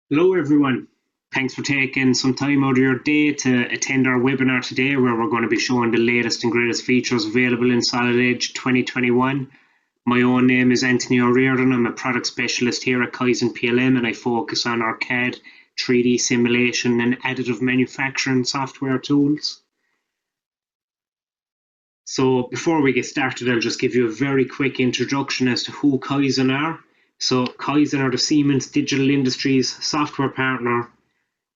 Hello, everyone. Thanks for taking some time out of your day to attend our webinar today, where we're going to be showing the latest and greatest features available in Solid Edge 2021. My own name is Anthony O'Riordan. I'm a product specialist here at Kaizen PLM, and I focus on our CAD, 3D simulation, and additive manufacturing software tools. So before we get started, I'll just give you a very quick introduction as to who Kaizen are. So Kaizen are the Siemens Digital Industries software partner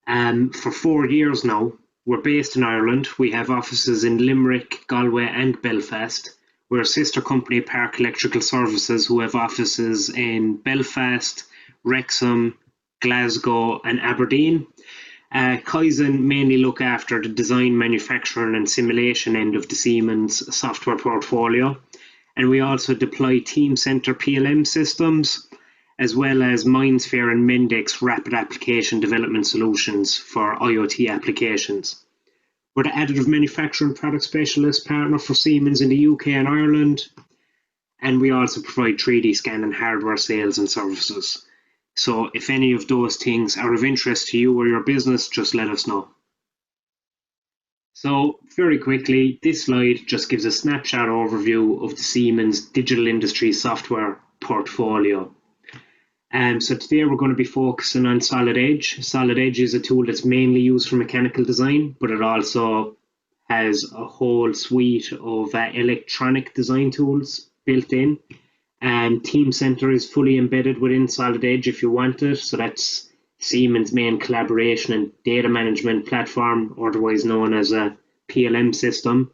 for 4 years now. We're based in Ireland. We have offices in Limerick, Galway and Belfast. We're a sister company, Park Electrical Services, who have offices in Belfast, Wrexham, Glasgow and Aberdeen. Kaizen mainly look after the design, manufacturing and simulation end of the Siemens software portfolio. And we also deploy Teamcenter PLM systems, as well as MindSphere and Mendix rapid application development solutions for IoT applications. We're the additive manufacturing product specialist partner for Siemens in the UK and Ireland, and we also provide 3D scanning hardware sales and services. So if any of those things are of interest to you or your business, just let us know. So very quickly, this slide just gives a snapshot overview of the Siemens Digital Industries software portfolio. So today we're going to be focusing on Solid Edge. Solid Edge is a tool that's mainly used for mechanical design, but it also has a whole suite of electronic design tools built in. Teamcenter is fully embedded within Solid Edge if you want it. So that's Siemens' main collaboration and data management platform, otherwise known as a PLM system.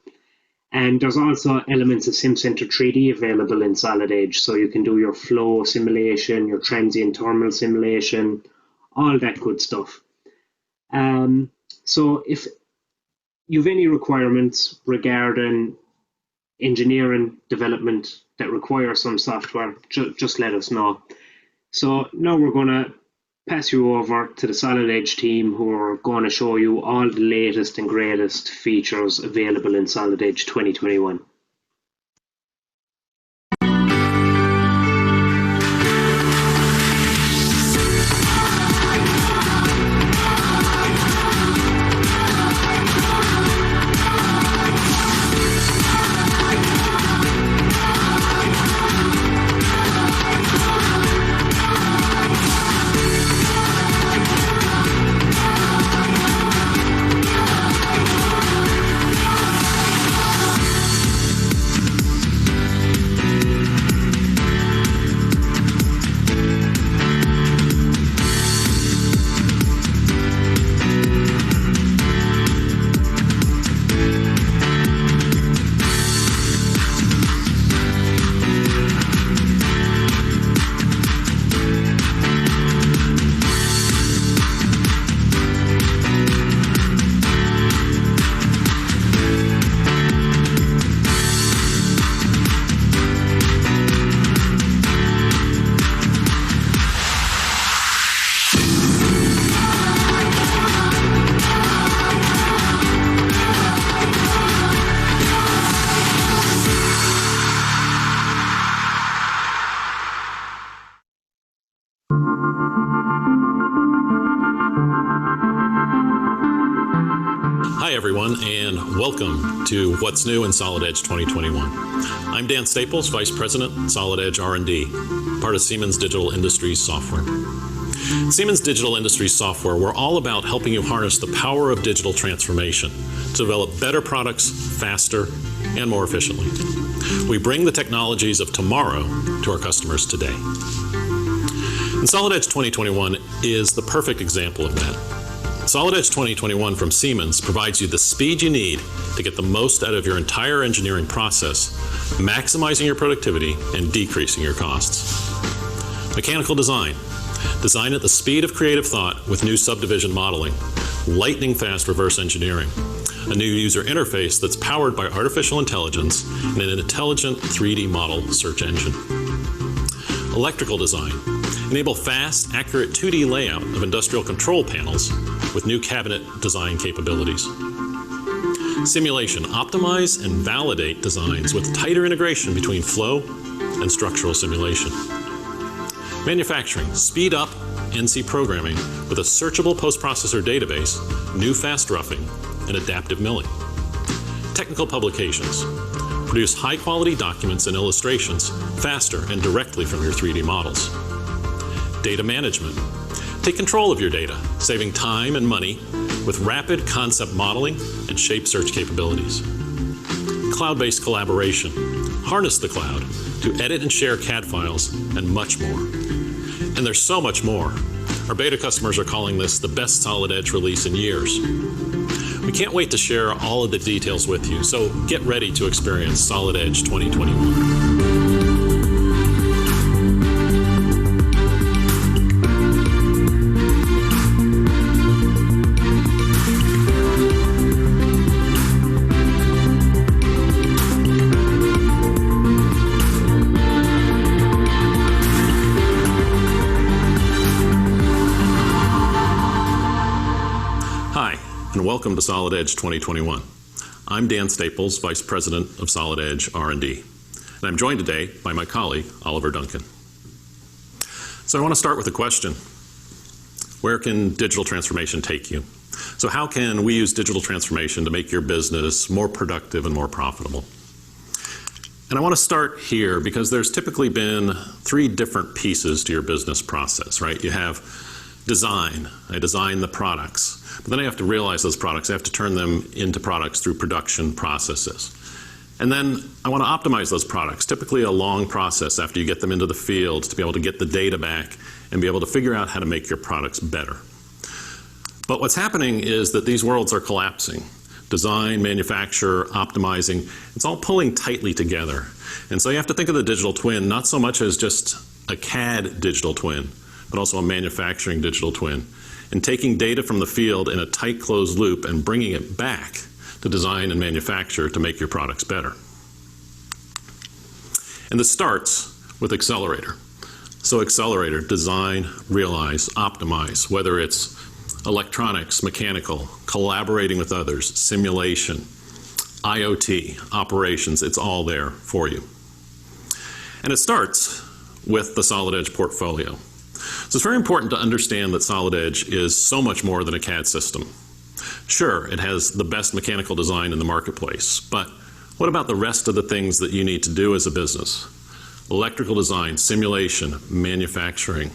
And there's also elements of SimCenter 3D available in Solid Edge. So you can do your flow simulation, your transient thermal simulation, all that good stuff. So if you have any requirements regarding engineering development that require some software, just let us know. So now we're going to pass you over to the Solid Edge team, who are going to show you all the latest and greatest features available in Solid Edge 2021. Hi everyone, and welcome to What's New in Solid Edge 2021. I'm Dan Staples, Vice President, Solid Edge R&D, part of Siemens Digital Industries Software. Siemens Digital Industries Software, we're all about helping you harness the power of digital transformation to develop better products faster and more efficiently. We bring the technologies of tomorrow to our customers today. And Solid Edge 2021 is the perfect example of that. Solid Edge 2021 from Siemens provides you the speed you need to get the most out of your entire engineering process, maximizing your productivity and decreasing your costs. Mechanical design. Design at the speed of creative thought with new subdivision modeling, lightning fast reverse engineering, a new user interface that's powered by artificial intelligence and an intelligent 3D model search engine. Electrical design. Enable fast, accurate 2D layout of industrial control panels with new cabinet design capabilities. Simulation. Optimize and validate designs with tighter integration between flow and structural simulation. Manufacturing. Speed up NC programming with a searchable post-processor database, new fast roughing, and adaptive milling. Technical publications. Produce high-quality documents and illustrations faster and directly from your 3D models. Data management. Take control of your data, saving time and money with rapid concept modeling and shape search capabilities. Cloud-based collaboration. Harness the cloud to edit and share CAD files and much more. And there's so much more. Our beta customers are calling this the best Solid Edge release in years. We can't wait to share all of the details with you, so get ready to experience Solid Edge 2021. Welcome to Solid Edge 2021. I'm Dan Staples, Vice President of Solid Edge R&D, and I'm joined today by my colleague, Oliver Duncan. So I want to start with a question. Where can digital transformation take you? So how can we use digital transformation to make your business more productive and more profitable? And I want to start here because there's typically been three different pieces to your business process, right? You have design. I design the products. But then I have to realize those products. I have to turn them into products through production processes. And then I want to optimize those products, typically a long process after you get them into the field to be able to get the data back and be able to figure out how to make your products better. But what's happening is that these worlds are collapsing. Design, manufacture, optimizing, it's all pulling tightly together. And so you have to think of the digital twin not so much as just a CAD digital twin, but also a manufacturing digital twin, and taking data from the field in a tight closed loop and bringing it back to design and manufacture to make your products better. And this starts with Accelerator. So Accelerator, design, realize, optimize, whether it's electronics, mechanical, collaborating with others, simulation, IoT, operations, it's all there for you. And it starts with the Solid Edge portfolio. So it's very important to understand that Solid Edge is so much more than a CAD system. Sure, it has the best mechanical design in the marketplace, but what about the rest of the things that you need to do as a business? Electrical design, simulation, manufacturing,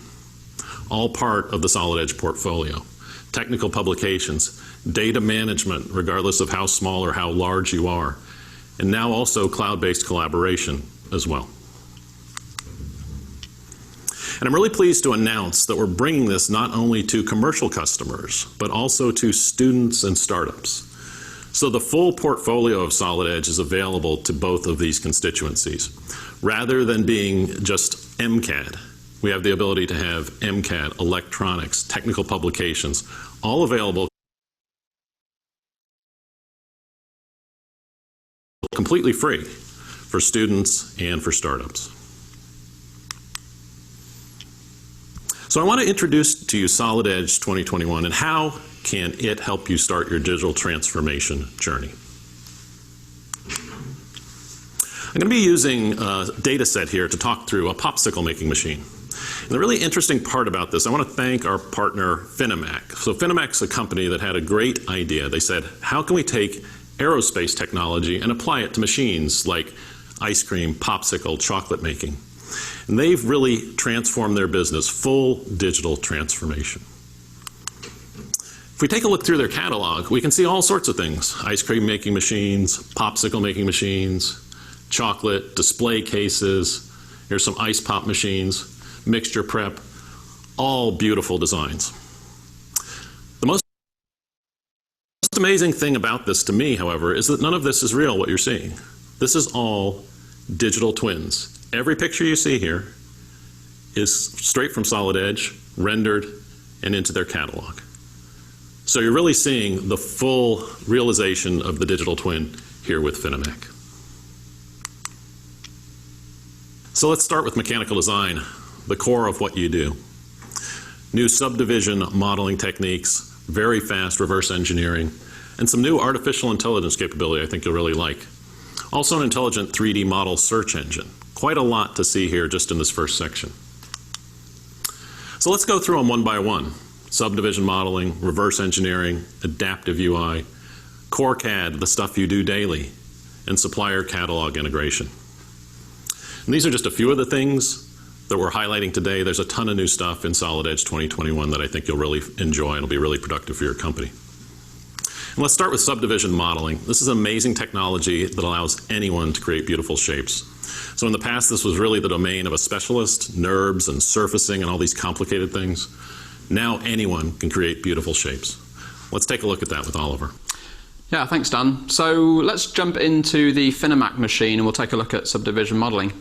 all part of the Solid Edge portfolio. Technical publications, data management, regardless of how small or how large you are, and now also cloud-based collaboration as well. And I'm really pleased to announce that we're bringing this not only to commercial customers, but also to students and startups. So the full portfolio of Solid Edge is available to both of these constituencies. Rather than being just MCAD, we have the ability to have MCAD, electronics, technical publications, all available completely free for students and for startups. So I want to introduce to you Solid Edge 2021 and how can it help you start your digital transformation journey. I'm going to be using a data set here to talk through a popsicle making machine. And the really interesting part about this, I want to thank our partner Finamac. So Finamac's a company that had a great idea. They said, how can we take aerospace technology and apply it to machines like ice cream, popsicle, chocolate making? And they've really transformed their business, full digital transformation. If we take a look through their catalog, we can see all sorts of things. Ice cream making machines, popsicle making machines, chocolate, display cases, here's some ice pop machines, mixture prep, all beautiful designs. The most amazing thing about this to me, however, is that none of this is real, what you're seeing. This is all digital twins. Every picture you see here is straight from Solid Edge, rendered, and into their catalog. So you're really seeing the full realization of the digital twin here with Finamac. So let's start with mechanical design, the core of what you do. New subdivision modeling techniques, very fast reverse engineering, and some new artificial intelligence capability I think you'll really like. Also an intelligent 3D model search engine. Quite a lot to see here just in this first section. So let's go through them one by one. Subdivision modeling, reverse engineering, adaptive UI, core CAD, the stuff you do daily, and supplier catalog integration. And these are just a few of the things that we're highlighting today. There's a ton of new stuff in Solid Edge 2021 that I think you'll really enjoy and will be really productive for your company. And let's start with subdivision modeling. This is amazing technology that allows anyone to create beautiful shapes. So in the past, this was really the domain of a specialist, NURBS and surfacing and all these complicated things. Now anyone can create beautiful shapes. Let's take a look at that with Oliver. Yeah, thanks, Dan. So let's jump into the Finimac machine and we'll take a look at subdivision modeling.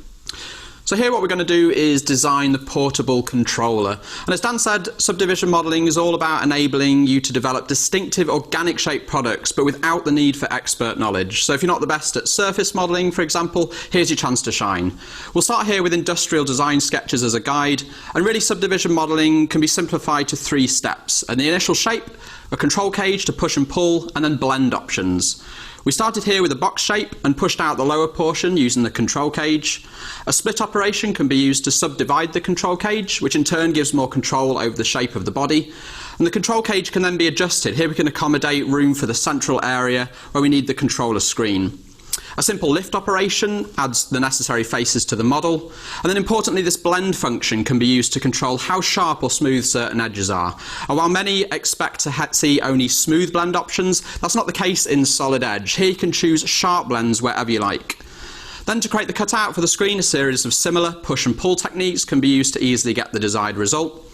So here what we're going to do is design the portable controller. And as Dan said, subdivision modeling is all about enabling you to develop distinctive organic shaped products, but without the need for expert knowledge. So if you're not the best at surface modeling, for example, here's your chance to shine. We'll start here with industrial design sketches as a guide. And really subdivision modeling can be simplified to 3 steps. And the initial shape, a control cage to push and pull, and then blend options. We started here with a box shape and pushed out the lower portion using the control cage. A split operation can be used to subdivide the control cage, which in turn gives more control over the shape of the body. And the control cage can then be adjusted. Here we can accommodate room for the central area where we need the controller screen. A simple lift operation adds the necessary faces to the model. And then importantly, this blend function can be used to control how sharp or smooth certain edges are. And while many expect to see only smooth blend options, that's not the case in Solid Edge. Here you can choose sharp blends wherever you like. Then to create the cutout for the screen, a series of similar push and pull techniques can be used to easily get the desired result.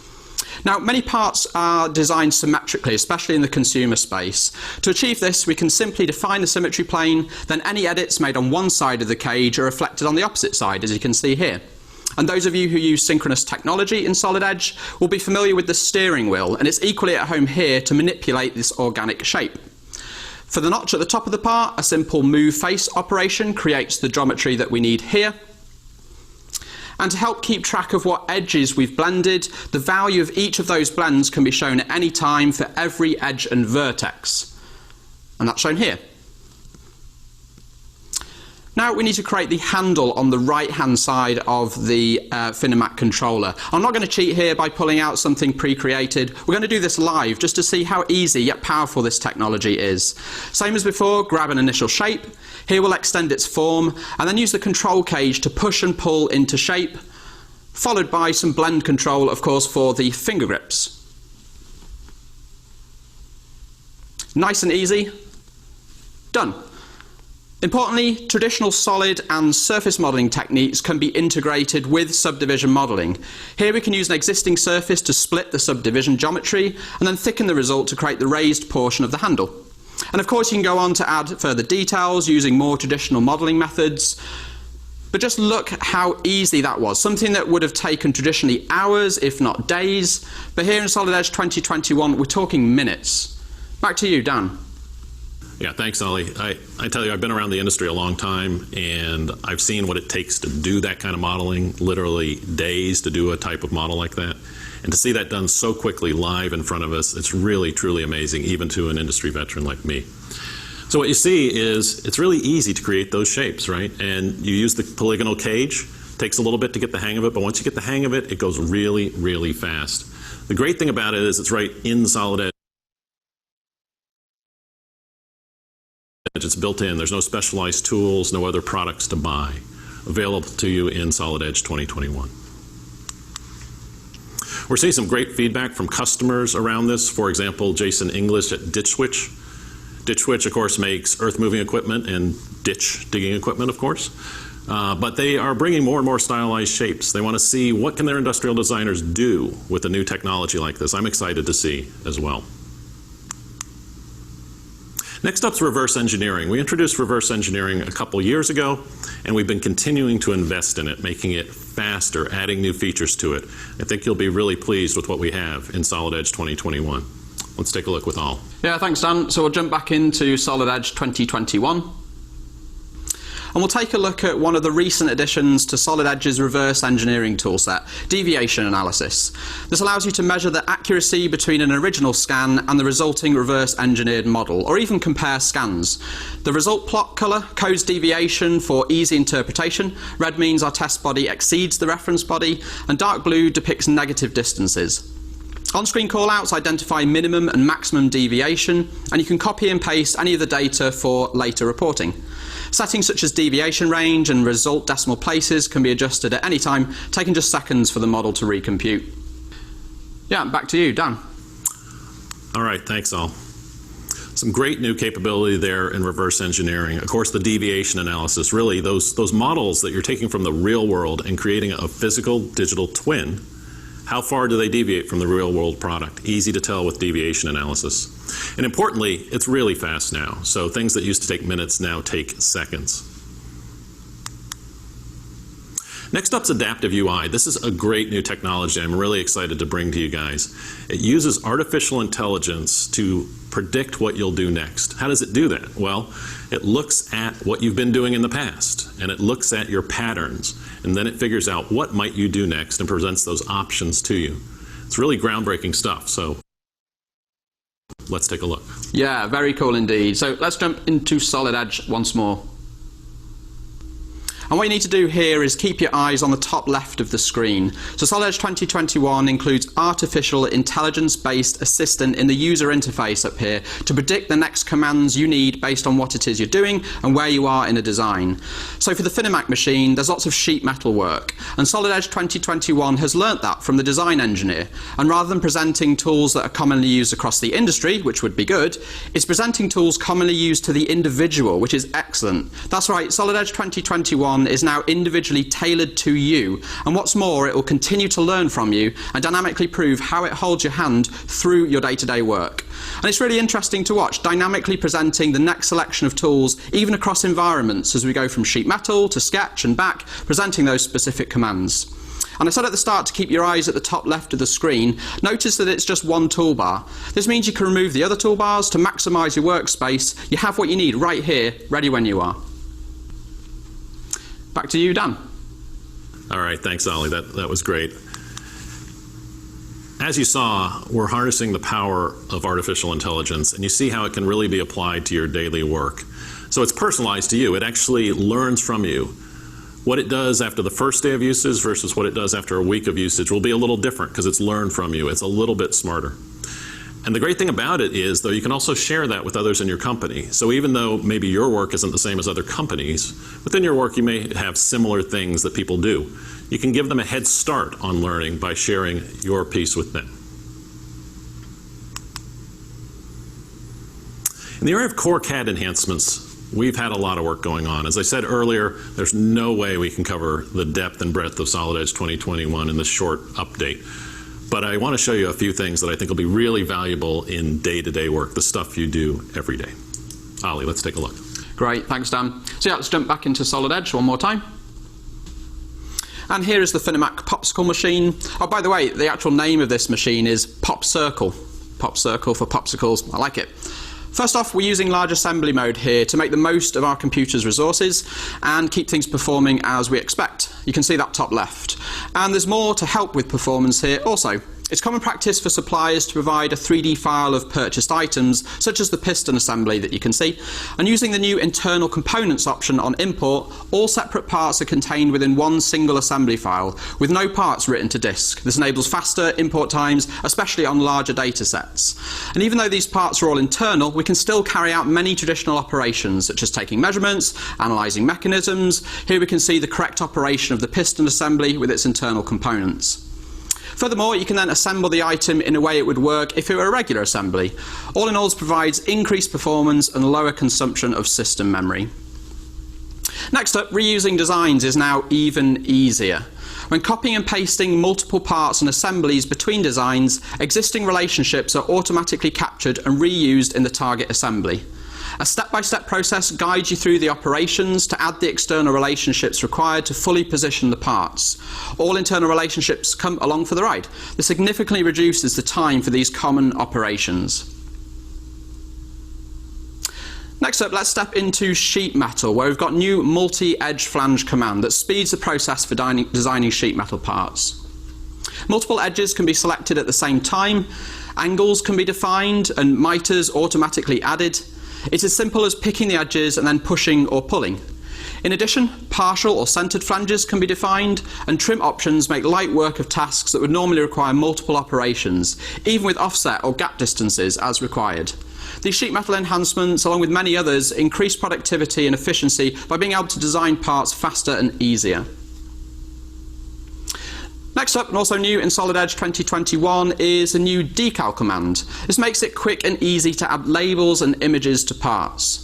Now, many parts are designed symmetrically, especially in the consumer space. To achieve this, we can simply define the symmetry plane, then any edits made on one side of the cage are reflected on the opposite side, as you can see here. And those of you who use synchronous technology in Solid Edge will be familiar with the steering wheel, and it's equally at home here to manipulate this organic shape. For the notch at the top of the part, a simple move face operation creates the geometry that we need here. And to help keep track of what edges we've blended, the value of each of those blends can be shown at any time for every edge and vertex. And that's shown here. Now we need to create the handle on the right-hand side of the Finimac controller. I'm not going to cheat here by pulling out something pre-created. We're going to do this live just to see how easy yet powerful this technology is. Same as before, grab an initial shape. Here we'll extend its form and then use the control cage to push and pull into shape, followed by some blend control, of course, for the finger grips. Nice and easy. Done. Importantly, traditional solid and surface modeling techniques can be integrated with subdivision modeling. Here we can use an existing surface to split the subdivision geometry and then thicken the result to create the raised portion of the handle. And of course you can go on to add further details using more traditional modeling methods. But just look how easy that was. Something that would have taken traditionally hours, if not days. But here in Solid Edge 2021, we're talking minutes. Back to you, Dan. Yeah, thanks, Ollie. I tell you, I've been around the industry a long time, and I've seen what it takes to do that kind of modeling, literally days to do a type of model like that. And to see that done so quickly live in front of us, it's really, truly amazing, even to an industry veteran like me. So what you see is it's really easy to create those shapes, right? And you use the polygonal cage. It takes a little bit to get the hang of it, but once you get the hang of it, it goes really, really fast. The great thing about it is it's right in Solid Edge. It's built in. There's no specialized tools, no other products to buy. Available to you in Solid Edge 2021. We're seeing some great feedback from customers around this. For example, Jason English at Ditch Switch. Ditch Switch, of course, makes earth moving equipment and ditch digging equipment, of course. But they are bringing more and more stylized shapes. They want to see what can their industrial designers do with a new technology like this. I'm excited to see as well. Next up is reverse engineering. We introduced reverse engineering a couple years ago, and we've been continuing to invest in it, making it faster, adding new features to it. I think you'll be really pleased with what we have in Solid Edge 2021. Let's take a look with Al. Yeah, thanks, Dan. So we'll jump back into Solid Edge 2021. And we'll take a look at one of the recent additions to Solid Edge's reverse engineering toolset, deviation analysis. This allows you to measure the accuracy between an original scan and the resulting reverse engineered model, or even compare scans. The result plot colour codes deviation for easy interpretation. Red means our test body exceeds the reference body, and dark blue depicts negative distances. On-screen callouts identify minimum and maximum deviation, and you can copy and paste any of the data for later reporting. Settings such as deviation range and result decimal places can be adjusted at any time, taking just seconds for the model to recompute. Yeah, back to you, Dan. All right, thanks all. Some great new capability there in reverse engineering. Of course, the deviation analysis, really those models that you're taking from the real world and creating a physical digital twin. How far do they deviate from the real world product? Easy to tell with deviation analysis. And importantly, it's really fast now. So things that used to take minutes now take seconds. Next up's Adaptive UI. This is a great new technology I'm really excited to bring to you guys. It uses artificial intelligence to predict what you'll do next. How does it do that? Well, it looks at what you've been doing in the past, and it looks at your patterns, and then it figures out what might you do next and presents those options to you. It's really groundbreaking stuff, so let's take a look. Yeah, very cool indeed. So let's jump into Solid Edge once more. And what you need to do here is keep your eyes on the top left of the screen. So Solid Edge 2021 includes artificial intelligence-based assistant in the user interface up here to predict the next commands you need based on what it is you're doing and where you are in a design. So for the Finamac machine, there's lots of sheet metal work, and Solid Edge 2021 has learnt that from the design engineer. And rather than presenting tools that are commonly used across the industry, which would be good, it's presenting tools commonly used to the individual, which is excellent. That's right, Solid Edge 2021 is now individually tailored to you, and what's more, it will continue to learn from you and dynamically prove how it holds your hand through your day-to-day work. And it's really interesting to watch, dynamically presenting the next selection of tools even across environments as we go from sheet metal to sketch and back, presenting those specific commands. And I said at the start to keep your eyes at the top left of the screen. Notice that it's just one toolbar. This means you can remove the other toolbars to maximise your workspace. You have what you need right here, ready when you are. Back to you, Dan. All right, thanks, Ollie. That was great. As you saw, we're harnessing the power of artificial intelligence, and you see how it can really be applied to your daily work. So it's personalized to you. It actually learns from you. What it does after the first day of usage versus what it does after a week of usage will be a little different because it's learned from you. It's a little bit smarter. And the great thing about it is, though, you can also share that with others in your company. So even though maybe your work isn't the same as other companies, within your work you may have similar things that people do. You can give them a head start on learning by sharing your piece with them. In the area of core CAD enhancements, we've had a lot of work going on. As I said earlier, there's no way we can cover the depth and breadth of Solid Edge 2021 in this short update. But I want to show you a few things that I think will be really valuable in day-to-day work, the stuff you do every day. Ollie, let's take a look. Great, thanks, Dan. So yeah, let's jump back into Solid Edge one more time. And here is the Finamac Popsicle machine. Oh, by the way, the actual name of this machine is PopCircle. PopCircle for popsicles, I like it. First off, we're using large assembly mode here to make the most of our computer's resources and keep things performing as we expect. You can see that top left. And there's more to help with performance here also. It's common practice for suppliers to provide a 3D file of purchased items, such as the piston assembly that you can see. And using the new internal components option on import, all separate parts are contained within one single assembly file, with no parts written to disk. This enables faster import times, especially on larger data sets. And even though these parts are all internal, we can still carry out many traditional operations, such as taking measurements, analysing mechanisms. Here we can see the correct operation of the piston assembly with its internal components. Furthermore, you can then assemble the item in a way it would work if it were a regular assembly. All in all, this provides increased performance and lower consumption of system memory. Next up, reusing designs is now even easier. When copying and pasting multiple parts and assemblies between designs, existing relationships are automatically captured and reused in the target assembly. A step-by-step process guides you through the operations to add the external relationships required to fully position the parts. All internal relationships come along for the ride. This significantly reduces the time for these common operations. Next up, let's step into sheet metal, where we've got new multi-edge flange command that speeds the process for designing sheet metal parts. Multiple edges can be selected at the same time, angles can be defined, and miters automatically added. It's as simple as picking the edges and then pushing or pulling. In addition, partial or centered flanges can be defined, and trim options make light work of tasks that would normally require multiple operations, even with offset or gap distances as required. These sheet metal enhancements, along with many others, increase productivity and efficiency by being able to design parts faster and easier. Next up, and also new in Solid Edge 2021, is a new decal command. This makes it quick and easy to add labels and images to parts.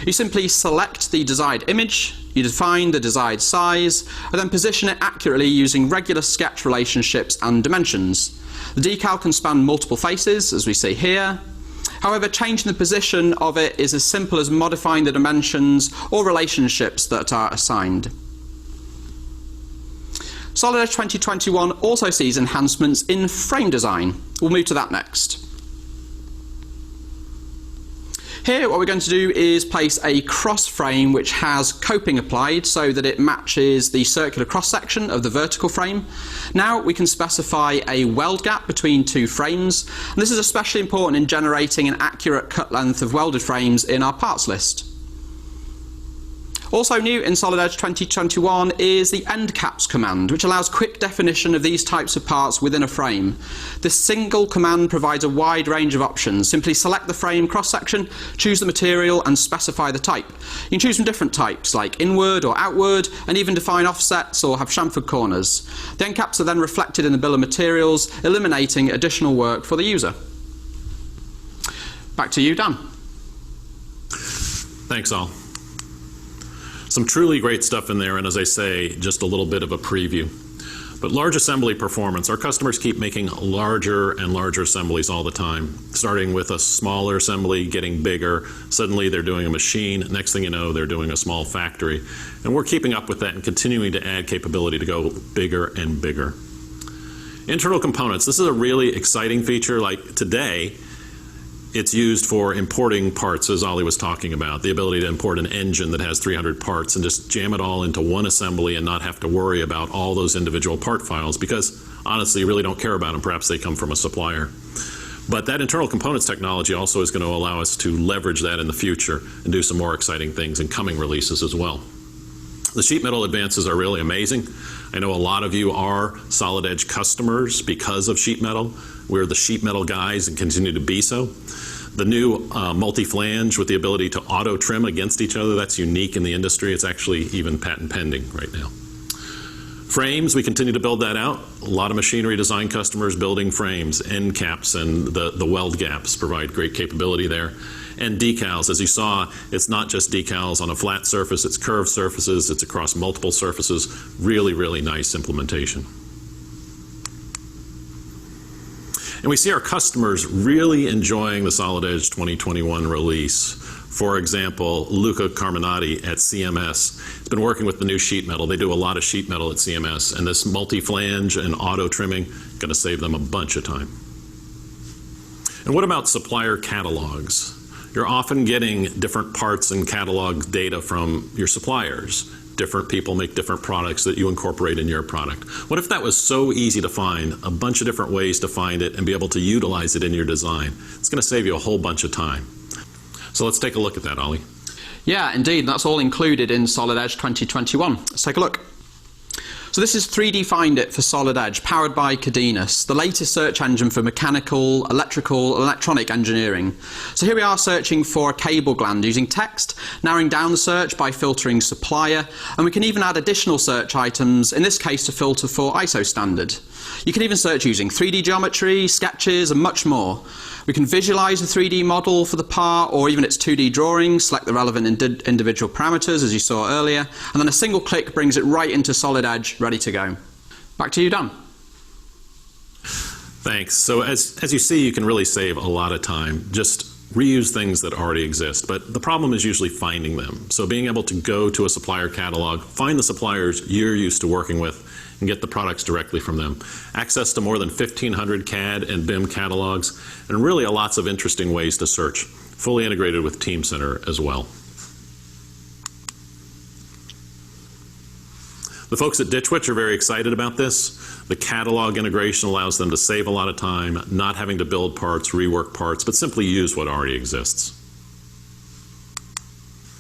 You simply select the desired image, you define the desired size, and then position it accurately using regular sketch relationships and dimensions. The decal can span multiple faces, as we see here. However, changing the position of it is as simple as modifying the dimensions or relationships that are assigned. Solid Edge 2021 also sees enhancements in frame design. We'll move to that next. Here, what we're going to do is place a cross frame which has coping applied so that it matches the circular cross-section of the vertical frame. Now we can specify a weld gap between two frames, and this is especially important in generating an accurate cut length of welded frames in our parts list. Also new in Solid Edge 2021 is the end caps command, which allows quick definition of these types of parts within a frame. This single command provides a wide range of options. Simply select the frame cross-section, choose the material and specify the type. You can choose from different types like inward or outward, and even define offsets or have chamfered corners. The end caps are then reflected in the bill of materials, eliminating additional work for the user. Back to you, Dan. Thanks, all. Some truly great stuff in there, and as I say, just a little bit of a preview. But large assembly performance, our customers keep making larger and larger assemblies all the time, starting with a smaller assembly, getting bigger. Suddenly they're doing a machine. Next thing you know, they're doing a small factory. And we're keeping up with that and continuing to add capability to go bigger and bigger. Internal components, this is a really exciting feature. Like today, it's used for importing parts, as Ollie was talking about, the ability to import an engine that has 300 parts and just jam it all into one assembly and not have to worry about all those individual part files because, honestly, you really don't care about them. Perhaps they come from a supplier. But that internal components technology also is going to allow us to leverage that in the future and do some more exciting things in coming releases as well. The sheet metal advances are really amazing. I know a lot of you are Solid Edge customers because of sheet metal. We're the sheet metal guys and continue to be so. The new multi-flange with the ability to auto-trim against each other, that's unique in the industry. It's actually even patent pending right now. Frames, we continue to build that out. A lot of machinery design customers building frames, end caps and the weld gaps provide great capability there. And decals, as you saw, it's not just decals on a flat surface, it's curved surfaces, it's across multiple surfaces. Really, really nice implementation. And we see our customers really enjoying the Solid Edge 2021 release. For example, Luca Carminati at CMS has been working with the new sheet metal. They do a lot of sheet metal at CMS, and this multi-flange and auto trimming going to save them a bunch of time. And what about supplier catalogs? You're often getting different parts and catalog data from your suppliers. Different people make different products that you incorporate in your product. What if that was so easy to find, a bunch of different ways to find it and be able to utilize it in your design? It's going to save you a whole bunch of time. So let's take a look at that, Ollie. Yeah, indeed. That's all included in Solid Edge 2021. Let's take a look. So this is 3D Find It for Solid Edge, powered by Cadinus, the latest search engine for mechanical, electrical, and electronic engineering. So here we are searching for a cable gland using text, narrowing down the search by filtering supplier, and we can even add additional search items, in this case to filter for ISO standard. You can even search using 3D geometry, sketches, and much more. We can visualize a 3D model for the part or even its 2D drawing, select the relevant individual parameters as you saw earlier, and then a single click brings it right into Solid Edge, ready to go. Back to you, Dan. Thanks. So as you see, you can really save a lot of time. Just reuse things that already exist, but the problem is usually finding them. So being able to go to a supplier catalog, find the suppliers you're used to working with, and get the products directly from them. Access to more than 1,500 CAD and BIM catalogs, and really lots of interesting ways to search. fully integrated with Teamcenter as well. The folks at Ditch Witch are very excited about this. The catalog integration allows them to save a lot of time, not having to build parts, rework parts, but simply use what already exists.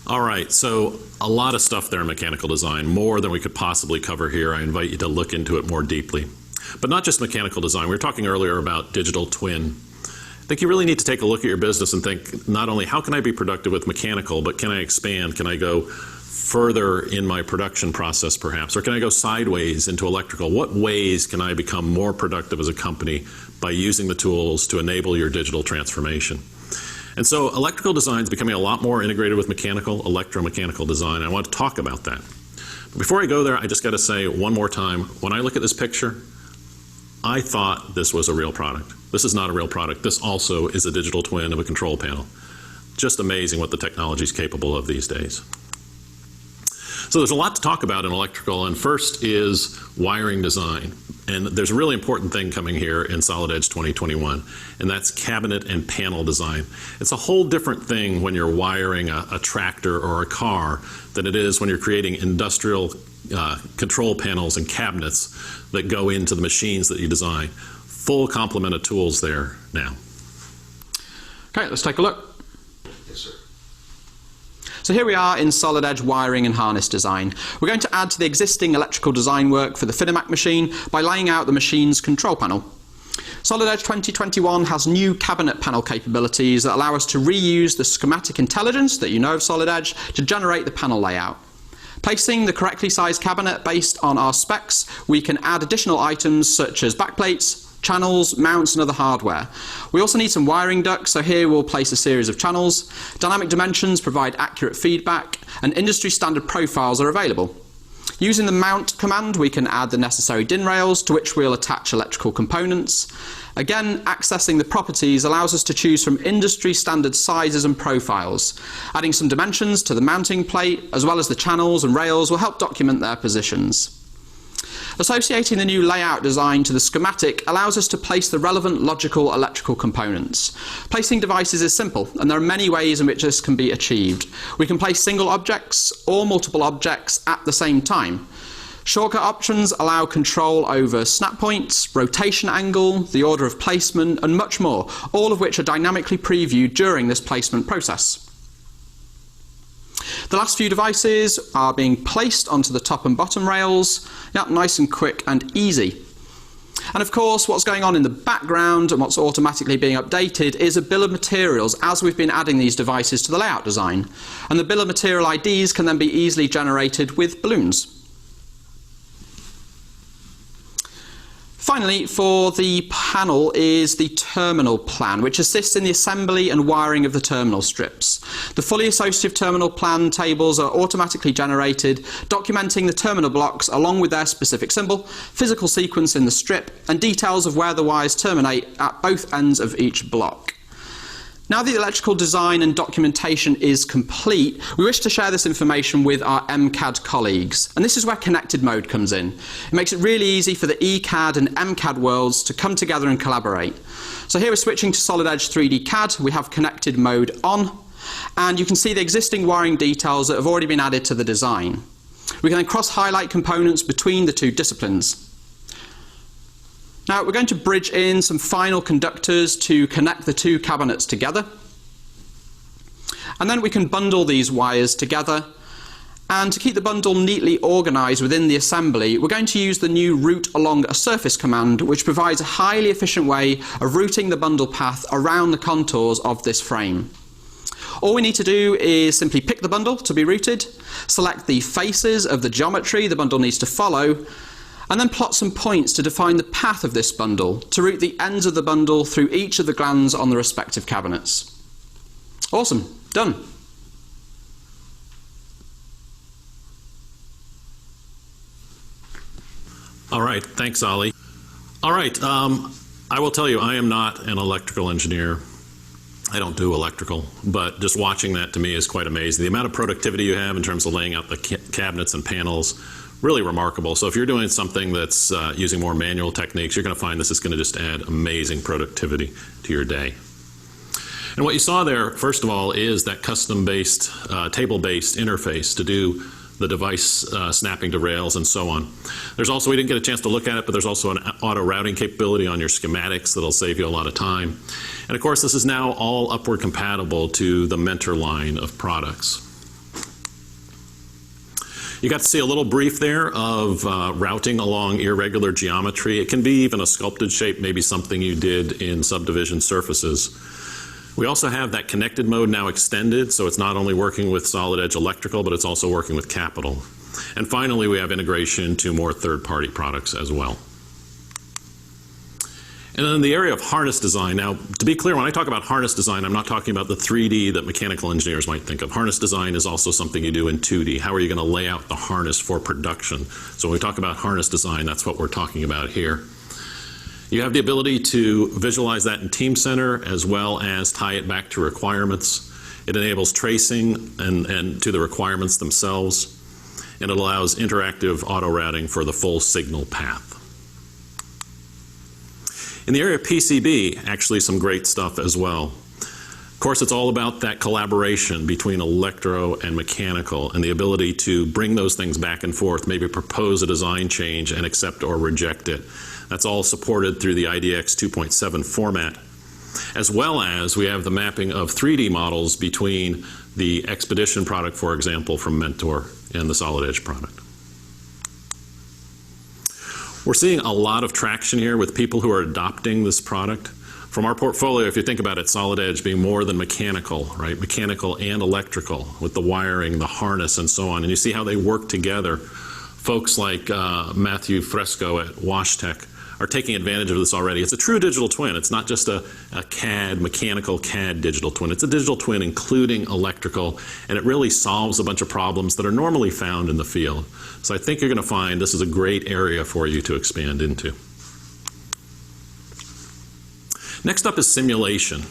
All right, so a lot of stuff there in mechanical design, more than we could possibly cover here. I invite you to look into it more deeply. But not just mechanical design. We were talking earlier about digital twin. I think you really need to take a look at your business and think not only how can I be productive with mechanical, but can I expand? Can I go further in my production process perhaps? Or can I go sideways into electrical? What ways can I become more productive as a company by using the tools to enable your digital transformation? And so electrical design is becoming a lot more integrated with mechanical, electromechanical design. I want to talk about that. But before I go there, I just got to say one more time, when I look at this picture, I thought this was a real product. This is not a real product. This also is a digital twin of a control panel. Just amazing what the technology is capable of these days. So there's a lot to talk about in electrical, and first is wiring design. And there's a really important thing coming here in Solid Edge 2021, and that's cabinet and panel design. It's a whole different thing when you're wiring a tractor or a car than it is when you're creating industrial control panels and cabinets that go into the machines that you design. Full complement of tools there now. Okay, let's take a look. Yes, sir. So here we are in Solid Edge wiring and harness design. We're going to add to the existing electrical design work for the FINAMAC machine by laying out the machine's control panel. Solid Edge 2021 has new cabinet panel capabilities that allow us to reuse the schematic intelligence that you know of Solid Edge to generate the panel layout. Placing the correctly sized cabinet based on our specs, we can add additional items such as backplates, channels, mounts and other hardware. We also need some wiring ducts, so here we'll place a series of channels. Dynamic dimensions provide accurate feedback, and industry standard profiles are available. Using the mount command, we can add the necessary DIN rails to which we'll attach electrical components. Again, accessing the properties allows us to choose from industry standard sizes and profiles. Adding some dimensions to the mounting plate, as well as the channels and rails, will help document their positions. Associating the new layout design to the schematic allows us to place the relevant logical electrical components. Placing devices is simple, and there are many ways in which this can be achieved. We can place single objects or multiple objects at the same time. Shortcut options allow control over snap points, rotation angle, the order of placement, and much more, all of which are dynamically previewed during this placement process. The last few devices are being placed onto the top and bottom rails. Yep, nice and quick and easy. And of course, what's going on in the background and what's automatically being updated is a bill of materials as we've been adding these devices to the layout design. And the bill of material IDs can then be easily generated with balloons. Finally, for the panel is the terminal plan, which assists in the assembly and wiring of the terminal strips. The fully associative terminal plan tables are automatically generated, documenting the terminal blocks along with their specific symbol, physical sequence in the strip, and details of where the wires terminate at both ends of each block. Now the electrical design and documentation is complete, we wish to share this information with our MCAD colleagues. And this is where connected mode comes in. It makes it really easy for the ECAD and MCAD worlds to come together and collaborate. So here we're switching to Solid Edge 3D CAD. We have connected mode on, and you can see the existing wiring details that have already been added to the design. We can then cross-highlight components between the two disciplines. Now we're going to bridge in some final conductors to connect the two cabinets together. And then we can bundle these wires together. And to keep the bundle neatly organized within the assembly, we're going to use the new route along a surface command, which provides a highly efficient way of routing the bundle path around the contours of this frame. All we need to do is simply pick the bundle to be routed, select the faces of the geometry the bundle needs to follow, and then plot some points to define the path of this bundle to route the ends of the bundle through each of the glands on the respective cabinets. Awesome, done. All right, thanks, Ollie. All right, I will tell you, I am not an electrical engineer. I don't do electrical, but just watching that to me is quite amazing. The amount of productivity you have in terms of laying out the cabinets and panels, really remarkable. So if you're doing something that's using more manual techniques, you're going to find this is going to just add amazing productivity to your day. And what you saw there, first of all, is that custom-based, table-based interface to do the device snapping to rails and so on. There's also, we didn't get a chance to look at it, but there's also an auto routing capability on your schematics that'll save you a lot of time. And of course, this is now all upward compatible to the Mentor line of products. You got to see a little brief there of routing along irregular geometry. It can be even a sculpted shape, maybe something you did in subdivision surfaces. We also have that connected mode now extended, so it's not only working with Solid Edge Electrical, but it's also working with Capital. And finally, we have integration to more third-party products as well. And then in the area of harness design, now to be clear, when I talk about harness design, I'm not talking about the 3D that mechanical engineers might think of. Harness design is also something you do in 2D. How are you going to lay out the harness for production? So when we talk about harness design, that's what we're talking about here. You have the ability to visualize that in Teamcenter as well as tie it back to requirements. It enables tracing and to the requirements themselves, and it allows interactive auto routing for the full signal path. In the area of PCB, actually some great stuff as well. Of course, it's all about that collaboration between electro and mechanical and the ability to bring those things back and forth, maybe propose a design change and accept or reject it. That's all supported through the IDX 2.7 format, as well as we have the mapping of 3D models between the Expedition product, for example, from Mentor and the Solid Edge product. We're seeing a lot of traction here with people who are adopting this product. From our portfolio, if you think about it, Solid Edge being more than mechanical, right? Mechanical and electrical with the wiring, the harness, and so on. And you see how they work together. Folks like Matthew Fresco at WashTec are taking advantage of this already. It's a true digital twin. It's not just a CAD, mechanical CAD digital twin. It's a digital twin including electrical, and it really solves a bunch of problems that are normally found in the field. So I think you're going to find this is a great area for you to expand into. Next up is simulation.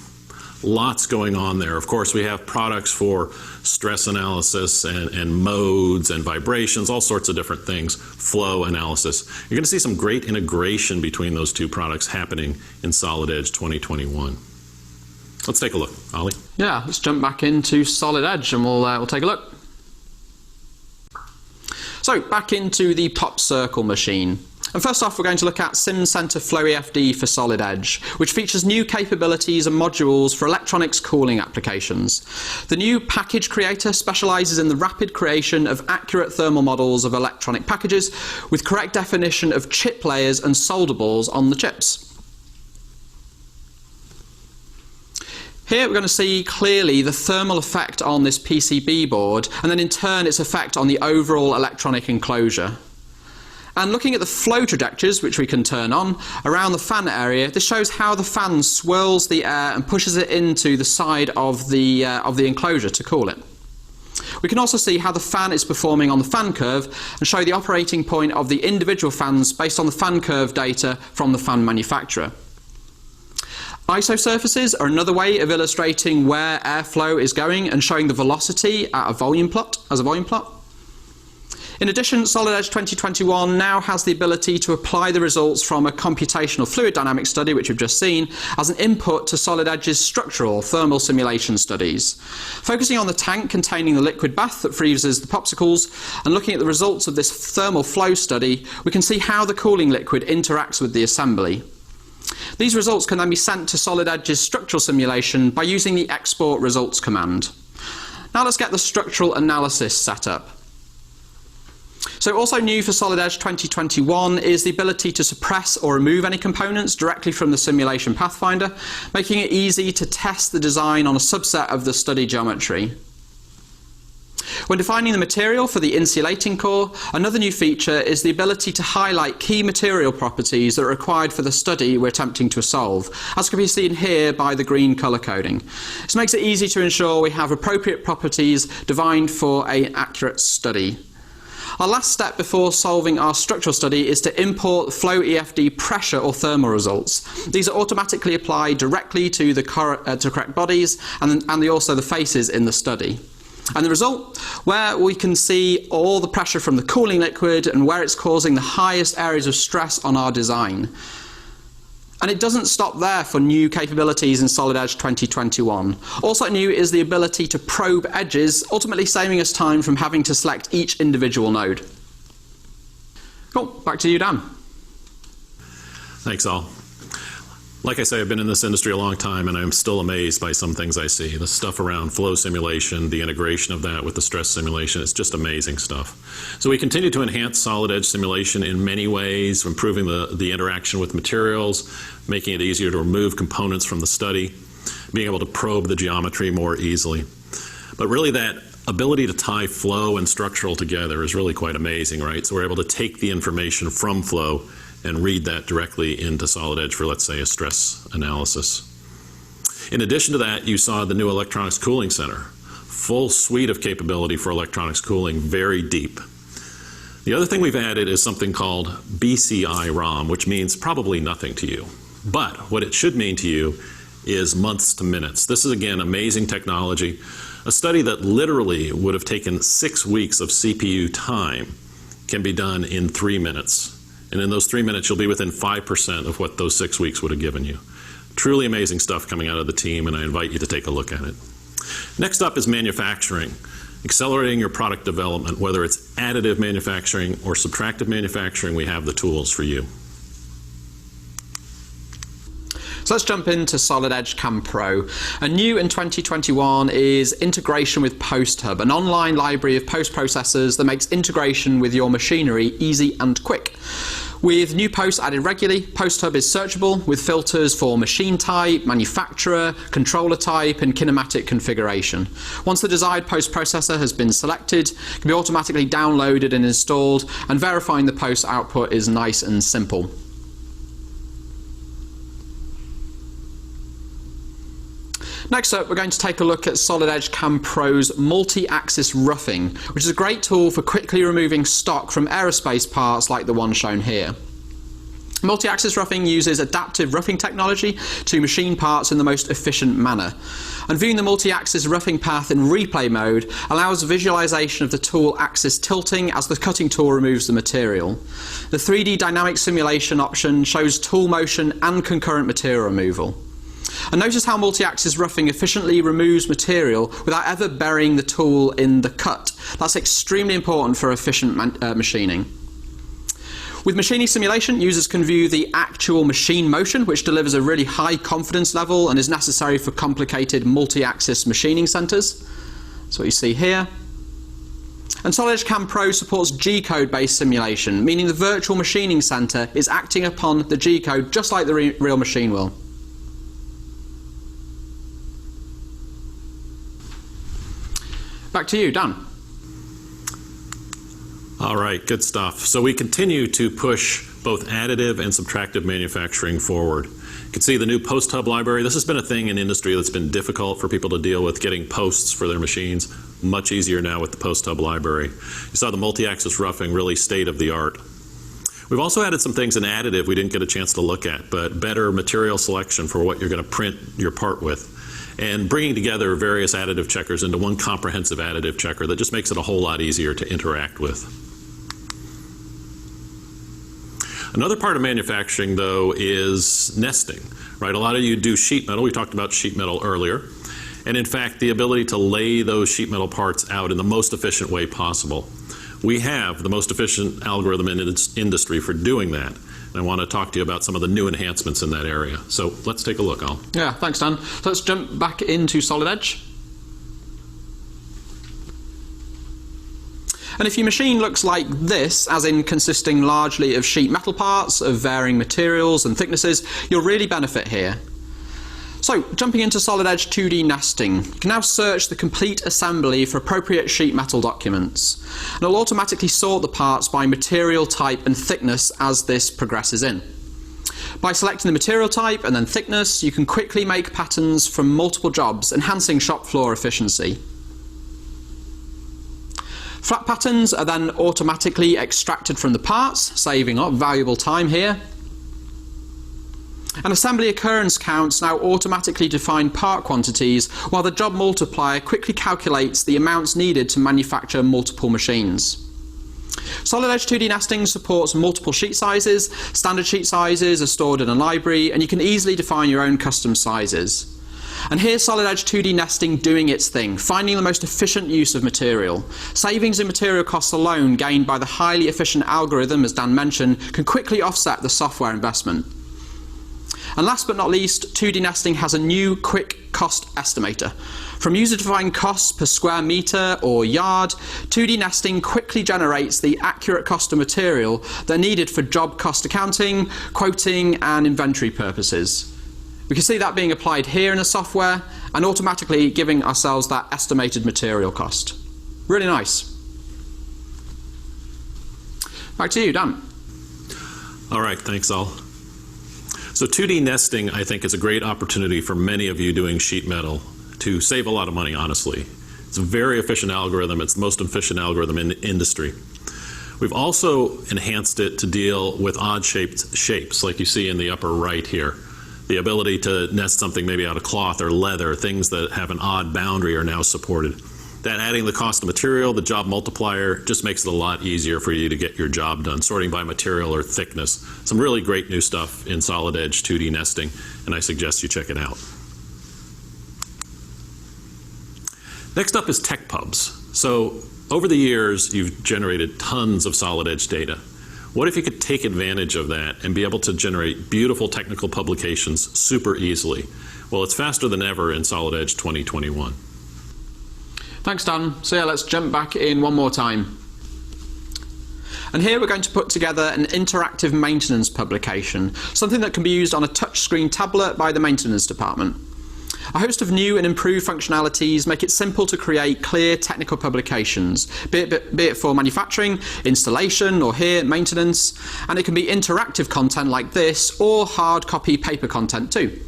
Lots going on there. Of course, we have products for stress analysis and modes and vibrations, all sorts of different things, flow analysis. You're going to see some great integration between those two products happening in Solid Edge 2021. Let's take a look. Ollie? Yeah, let's jump back into Solid Edge and we'll take a look. So, back into the Pop Circle machine. And first off, we're going to look at SimCenter FlowEFD for Solid Edge, which features new capabilities and modules for electronics cooling applications. The new package creator specializes in the rapid creation of accurate thermal models of electronic packages with correct definition of chip layers and soldables on the chips. Here we're going to see clearly the thermal effect on this PCB board, and then in turn its effect on the overall electronic enclosure. And looking at the flow trajectories, which we can turn on, around the fan area, this shows how the fan swirls the air and pushes it into the side of the enclosure to cool it. We can also see how the fan is performing on the fan curve and show the operating point of the individual fans based on the fan curve data from the fan manufacturer. ISO surfaces are another way of illustrating where airflow is going and showing the velocity at a volume plot, In addition, Solid Edge 2021 now has the ability to apply the results from a computational fluid dynamics study, which we've just seen, as an input to Solid Edge's structural thermal simulation studies. Focusing on the tank containing the liquid bath that freezes the popsicles and looking at the results of this thermal flow study, we can see how the cooling liquid interacts with the assembly. These results can then be sent to Solid Edge's structural simulation by using the export results command. Now let's get the structural analysis set up. So also new for Solid Edge 2021 is the ability to suppress or remove any components directly from the simulation pathfinder, making it easy to test the design on a subset of the study geometry. When defining the material for the insulating core, another new feature is the ability to highlight key material properties that are required for the study we're attempting to solve, as can be seen here by the green colour coding. This makes it easy to ensure we have appropriate properties defined for an accurate study. Our last step before solving our structural study is to import FlowEFD pressure or thermal results. These are automatically applied directly to the correct bodies and also the faces in the study. And the result, where we can see all the pressure from the cooling liquid and where it's causing the highest areas of stress on our design. And it doesn't stop there for new capabilities in Solid Edge 2021. Also new is the ability to probe edges, ultimately saving us time from having to select each individual node. Cool, back to you, Dan. Thanks, all. Like I say, I've been in this industry a long time, and I'm still amazed by some things I see. The stuff around flow simulation, the integration of that with the stress simulation, it's just amazing stuff. So we continue to enhance solid edge simulation in many ways, improving the interaction with materials, making it easier to remove components from the study, being able to probe the geometry more easily. But really that ability to tie flow and structural together is really quite amazing, right? So we're able to take the information from flow and read that directly into Solid Edge for, let's say, a stress analysis. In addition to that, you saw the new Electronics Cooling Center. Full suite of capability for electronics cooling, very deep. The other thing we've added is something called BCI-ROM, which means probably nothing to you. But what it should mean to you is months to minutes. This is, again, amazing technology. A study that literally would have taken 6 weeks of CPU time can be done in 3 minutes. And in those 3 minutes, you'll be within 5% of what those 6 weeks would have given you. Truly amazing stuff coming out of the team, and I invite you to take a look at it. Next up is manufacturing. Accelerating your product development, whether it's additive manufacturing or subtractive manufacturing, we have the tools for you. So let's jump into Solid Edge CAM Pro. And new in 2021 is integration with PostHub, an online library of post-processors that makes integration with your machinery easy and quick. With new posts added regularly, PostHub is searchable with filters for machine type, manufacturer, controller type, and kinematic configuration. Once the desired post-processor has been selected, it can be automatically downloaded and installed, and verifying the post output is nice and simple. Next up, we're going to take a look at Solid Edge CAM Pro's multi-axis roughing, which is a great tool for quickly removing stock from aerospace parts like the one shown here. Multi-axis roughing uses adaptive roughing technology to machine parts in the most efficient manner. And viewing the multi-axis roughing path in replay mode allows visualization of the tool axis tilting as the cutting tool removes the material. The 3D dynamic simulation option shows tool motion and concurrent material removal. And notice how multi-axis roughing efficiently removes material without ever burying the tool in the cut. That's extremely important for efficient machining. With machining simulation, users can view the actual machine motion, which delivers a really high confidence level and is necessary for complicated multi-axis machining centers. That's what you see here. And Solid Edge CAM Pro supports G-code based simulation, meaning the virtual machining center is acting upon the G-code just like the real machine will. Back to you, Dan. All right, good stuff. So we continue to push both additive and subtractive manufacturing forward. You can see the new PostHub library. This has been a thing in industry that's been difficult for people to deal with, getting posts for their machines. Much easier now with the PostHub library. You saw the multi-axis roughing, really state of the art. We've also added some things in additive we didn't get a chance to look at, but better material selection for what you're going to print your part with, and bringing together various additive checkers into one comprehensive additive checker that just makes it a whole lot easier to interact with. Another part of manufacturing, though, is nesting, right? A lot of you do sheet metal. We talked about sheet metal earlier. And in fact, the ability to lay those sheet metal parts out in the most efficient way possible. We have the most efficient algorithm in its industry for doing that. And I want to talk to you about some of the new enhancements in that area. So let's take a look, Al. Yeah, thanks, Dan. So let's jump back into Solid Edge. And if your machine looks like this, as in consisting largely of sheet metal parts of varying materials and thicknesses, you'll really benefit here. So, jumping into Solid Edge 2D nesting, you can now search the complete assembly for appropriate sheet metal documents. And it'll automatically sort the parts by material type and thickness as this progresses in. By selecting the material type and then thickness, you can quickly make patterns from multiple jobs, enhancing shop floor efficiency. Flat patterns are then automatically extracted from the parts, saving up valuable time here. And assembly occurrence counts now automatically define part quantities, while the job multiplier quickly calculates the amounts needed to manufacture multiple machines. Solid Edge 2D nesting supports multiple sheet sizes. Standard sheet sizes are stored in a library, and you can easily define your own custom sizes. And here's Solid Edge 2D nesting doing its thing, finding the most efficient use of material. Savings in material costs alone, gained by the highly efficient algorithm, as Dan mentioned, can quickly offset the software investment. And last but not least, 2D nesting has a new quick cost estimator. From user-defined costs per square meter or yard, 2D nesting quickly generates the accurate cost of material that are needed for job cost accounting, quoting, and inventory purposes. We can see that being applied here in the software and automatically giving ourselves that estimated material cost. Really nice. Back to you, Dan. All right, thanks all. So 2D nesting, I think, is a great opportunity for many of you doing sheet metal to save a lot of money, honestly. It's a very efficient algorithm. It's the most efficient algorithm in the industry. We've also enhanced it to deal with odd-shaped shapes, like you see in the upper right here. The ability to nest something maybe out of cloth or leather, things that have an odd boundary are now supported. That adding the cost of material, the job multiplier, just makes it a lot easier for you to get your job done, sorting by material or thickness. Some really great new stuff in Solid Edge 2D nesting, and I suggest you check it out. Next up is TechPubs. So over the years, you've generated tons of Solid Edge data. What if you could take advantage of that and be able to generate beautiful technical publications super easily? Well, it's faster than ever in Solid Edge 2021. Thanks, Dan. So yeah, let's jump back in one more time. And here we're going to put together an interactive maintenance publication, something that can be used on a touchscreen tablet by the maintenance department. A host of new and improved functionalities make it simple to create clear technical publications, be it for manufacturing, installation, or here, maintenance, and it can be interactive content like this, or hard copy paper content too.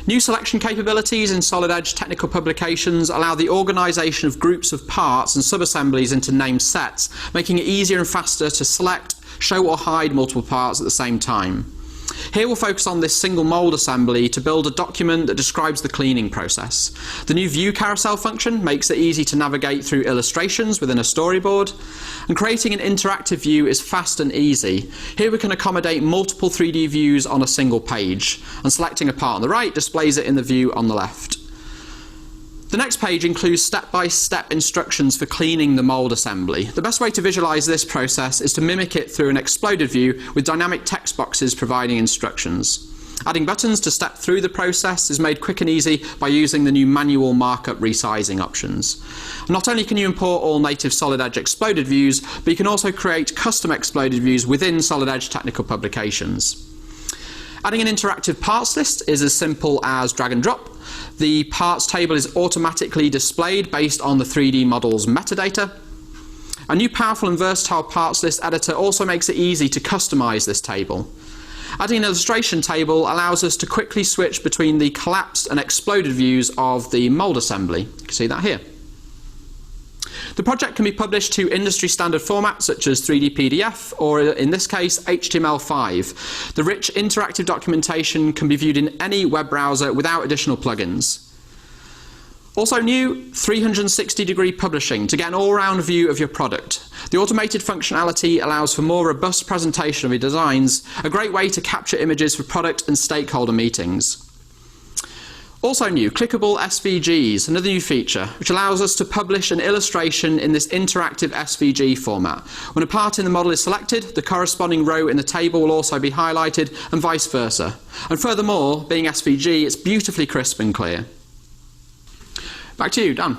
New selection capabilities in Solid Edge technical publications allow the organisation of groups of parts and subassemblies into named sets, making it easier and faster to select, show or hide multiple parts at the same time. Here we'll focus on this single mould assembly to build a document that describes the cleaning process. The new view carousel function makes it easy to navigate through illustrations within a storyboard, and creating an interactive view is fast and easy. Here we can accommodate multiple 3D views on a single page, and selecting a part on the right displays it in the view on the left. The next page includes step-by-step instructions for cleaning the mould assembly. The best way to visualise this process is to mimic it through an exploded view with dynamic text boxes providing instructions. Adding buttons to step through the process is made quick and easy by using the new manual markup resizing options. Not only can you import all native Solid Edge exploded views, but you can also create custom exploded views within Solid Edge technical publications. Adding an interactive parts list is as simple as drag and drop. The parts table is automatically displayed based on the 3D model's metadata. A new powerful and versatile parts list editor also makes it easy to customize this table. Adding an illustration table allows us to quickly switch between the collapsed and exploded views of the mold assembly. You can see that here. The project can be published to industry standard formats such as 3D PDF or, in this case, HTML5. The rich interactive documentation can be viewed in any web browser without additional plugins. Also new, 360-degree publishing to get an all-round view of your product. The automated functionality allows for more robust presentation of your designs, a great way to capture images for product and stakeholder meetings. Also new, clickable SVGs, another new feature, which allows us to publish an illustration in this interactive SVG format. When a part in the model is selected, the corresponding row in the table will also be highlighted, and vice versa. And furthermore, being SVG, it's beautifully crisp and clear. Back to you, Dan.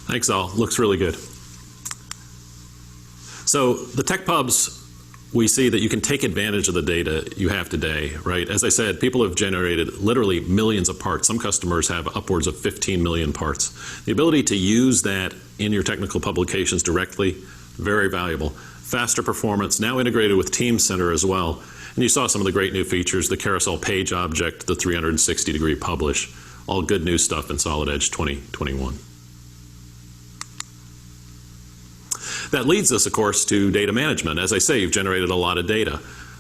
Thanks, all. Looks really good. So the TechPubs, we see that you can take advantage of the data you have today, right? As I said, people have generated literally millions of parts. Some customers have upwards of 15 million parts. The ability to use that in your technical publications directly, very valuable. Faster performance, now integrated with Teamcenter as well. And you saw some of the great new features, the carousel page object, the 360-degree publish. All good new stuff in Solid Edge 2021. That leads us, of course, to data management. As I say, you've generated a lot of data.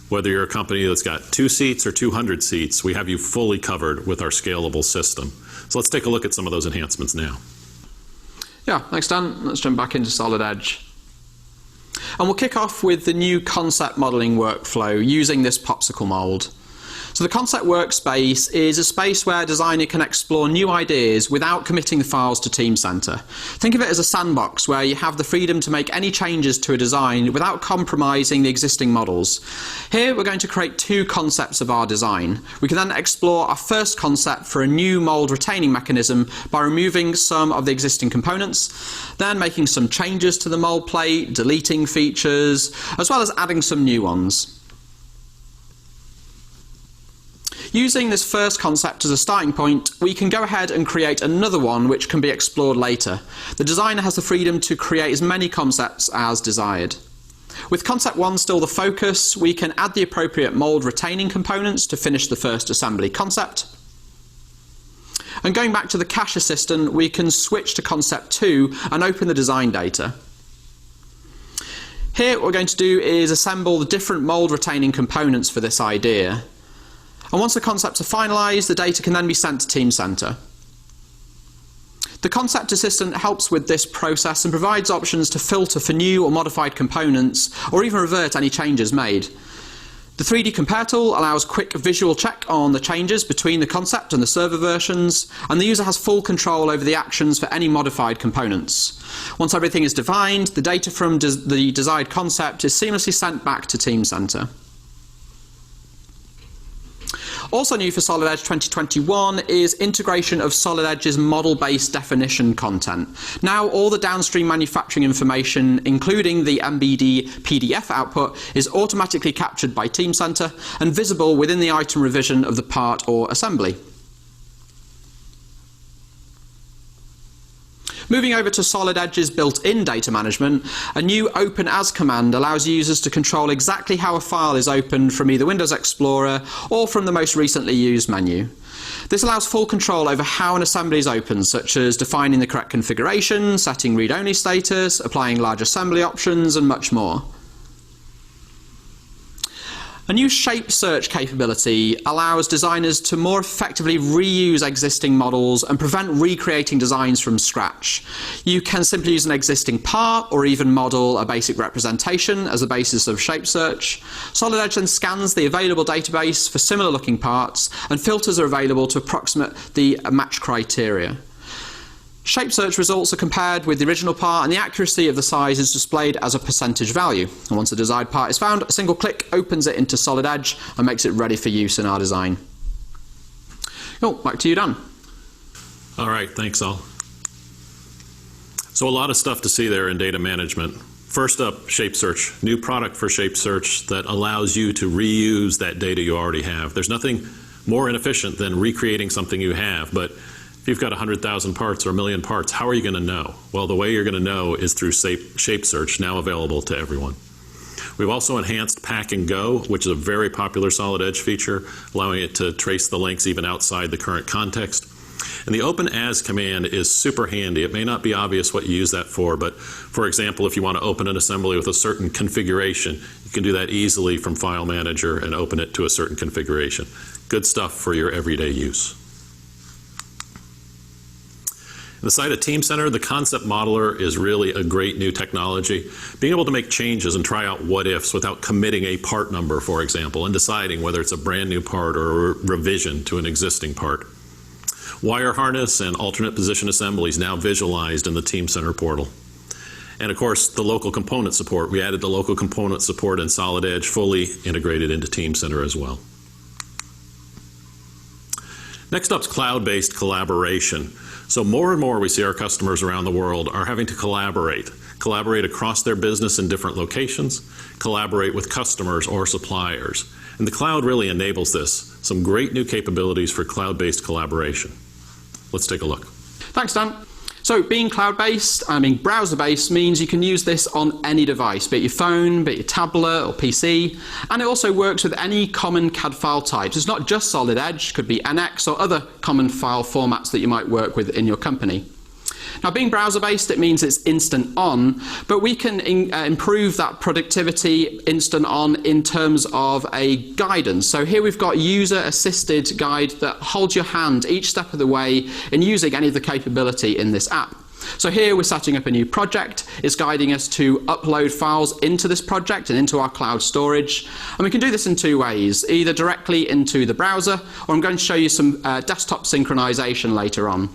Whether you're a company that's got 2 seats or 200 seats, we have you fully covered with our scalable system. So let's take a look at some of those enhancements now. Yeah, thanks, Dan. Let's jump back into Solid Edge. And we'll kick off with the new concept modelling workflow using this popsicle mould. So the concept workspace is a space where a designer can explore new ideas without committing the files to Teamcenter. Think of it as a sandbox where you have the freedom to make any changes to a design without compromising the existing models. Here we're going to create two concepts of our design. We can then explore our first concept for a new mould retaining mechanism by removing some of the existing components, then making some changes to the mould plate, deleting features, as well as adding some new ones. Using this first concept as a starting point, we can go ahead and create another one which can be explored later. The designer has the freedom to create as many concepts as desired. With concept 1 still the focus, we can add the appropriate mould retaining components to finish the first assembly concept. And going back to the cache assistant, we can switch to concept 2 and open the design data. Here what we're going to do is assemble the different mould retaining components for this idea. And once the concepts are finalised, the data can then be sent to Teamcenter. The concept assistant helps with this process and provides options to filter for new or modified components, or even revert any changes made. The 3D Compare tool allows quick visual check on the changes between the concept and the server versions, and the user has full control over the actions for any modified components. Once everything is defined, the data from the desired concept is seamlessly sent back to Teamcenter. Also new for Solid Edge 2021 is integration of Solid Edge's model-based definition content. Now all the downstream manufacturing information, including the MBD PDF output, is automatically captured by Teamcenter and visible within the item revision of the part or assembly. Moving over to Solid Edge's built-in data management, a new Open As command allows users to control exactly how a file is opened from either Windows Explorer or from the most recently used menu. This allows full control over how an assembly is opened, such as defining the correct configuration, setting read-only status, applying large assembly options, and much more. A new shape search capability allows designers to more effectively reuse existing models and prevent recreating designs from scratch. You can simply use an existing part or even model a basic representation as a basis of shape search. Solid Edge then scans the available database for similar looking parts, and filters are available to approximate the match criteria. Shape search results are compared with the original part, and the accuracy of the size is displayed as a percentage value. And once the desired part is found, a single click opens it into Solid Edge and makes it ready for use in our design. Cool, back to you, Dan. All right, thanks all. So a lot of stuff to see there in data management. First up, Shape Search, new product for Shape Search that allows you to reuse that data you already have. There's nothing more inefficient than recreating something you have, but if you've got 100,000 parts or 1 million parts, how are you going to know? Well, the way you're going to know is through Shape Search, now available to everyone. We've also enhanced Pack and Go, which is a very popular Solid Edge feature, allowing it to trace the links even outside the current context. And the Open As command is super handy. It may not be obvious what you use that for, but for example, if you want to open an assembly with a certain configuration, you can do that easily from File Manager and open it to a certain configuration. Good stuff for your everyday use. Inside of Teamcenter, the concept modeler is really a great new technology. Being able to make changes and try out what-ifs without committing a part number, for example, and deciding whether it's a brand new part or a revision to an existing part. Wire harness and alternate position assemblies now visualized in the Teamcenter portal. And of course, the local component support. We added the local component support in Solid Edge, fully integrated into Teamcenter as well. Next up is cloud-based collaboration. So more and more we see our customers around the world are having to collaborate across their business in different locations, collaborate with customers or suppliers. And the cloud really enables this. Some great new capabilities for cloud-based collaboration. Let's take a look. Thanks, Dan. So being cloud-based and being browser-based means you can use this on any device, be it your phone, be it your tablet or PC, and it also works with any common CAD file types. It's not just Solid Edge, it could be NX or other common file formats that you might work with in your company. Now, being browser-based, it means it's instant on, but we can improve that productivity instant on in terms of a guidance. So here we've got user-assisted guide that holds your hand each step of the way in using any of the capability in this app. So here we're setting up a new project. It's guiding us to upload files into this project and into our cloud storage. And we can do this in two ways, either directly into the browser, or I'm going to show you some desktop synchronization later on.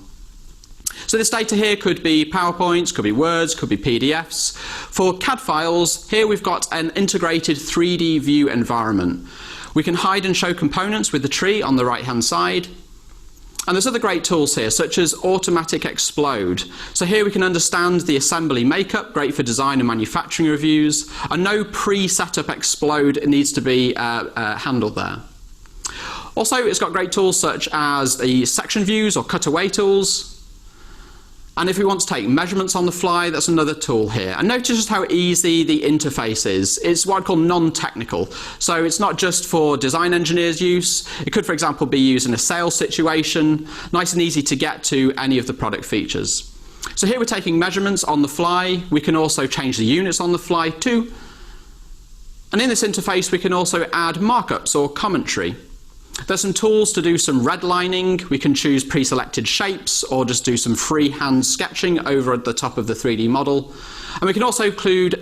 So this data here could be PowerPoints, could be Words, could be PDFs. For CAD files, here we've got an integrated 3D view environment. We can hide and show components with the tree on the right-hand side. And there's other great tools here, such as Automatic Explode. So here we can understand the assembly makeup, great for design and manufacturing reviews, and no pre-setup explode needs to be handled there. Also, it's got great tools such as the section views or cutaway tools. And if we want to take measurements on the fly, that's another tool here. And notice just how easy the interface is. It's what I call non-technical. So it's not just for design engineers' use. It could, for example, be used in a sales situation. Nice and easy to get to any of the product features. So here we're taking measurements on the fly. We can also change the units on the fly too. And in this interface, we can also add markups or commentary. There's some tools to do some redlining. We can choose pre-selected shapes or just do some freehand sketching over at the top of the 3D model. And we can also include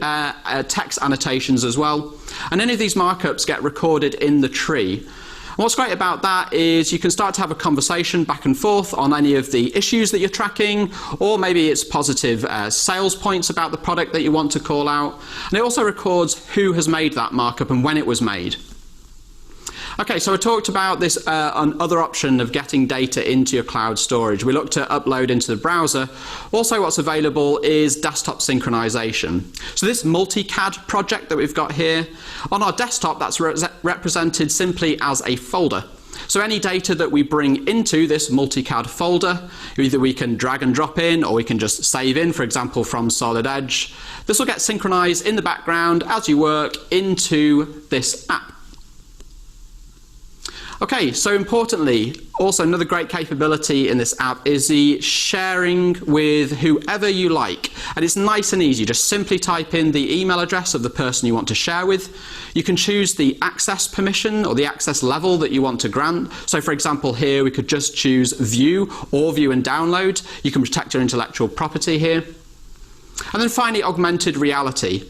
text annotations as well. And any of these markups get recorded in the tree. And what's great about that is you can start to have a conversation back and forth on any of the issues that you're tracking, or maybe it's positive sales points about the product that you want to call out. And it also records who has made that markup and when it was made. Okay, so I talked about this other option of getting data into your cloud storage. We looked at upload into the browser. Also, what's available is desktop synchronization. So this multi-CAD project that we've got here, on our desktop, that's represented simply as a folder. So any data that we bring into this multi-CAD folder, either we can drag and drop in, or we can just save in, for example, from Solid Edge. This will get synchronized in the background as you work into this app. Okay, so importantly, also another great capability in this app is the sharing with whoever you like. And it's nice and easy. Just simply type in the email address of the person you want to share with. You can choose the access permission or the access level that you want to grant. So for example, here we could just choose view or view and download. You can protect your intellectual property here. And then finally, augmented reality.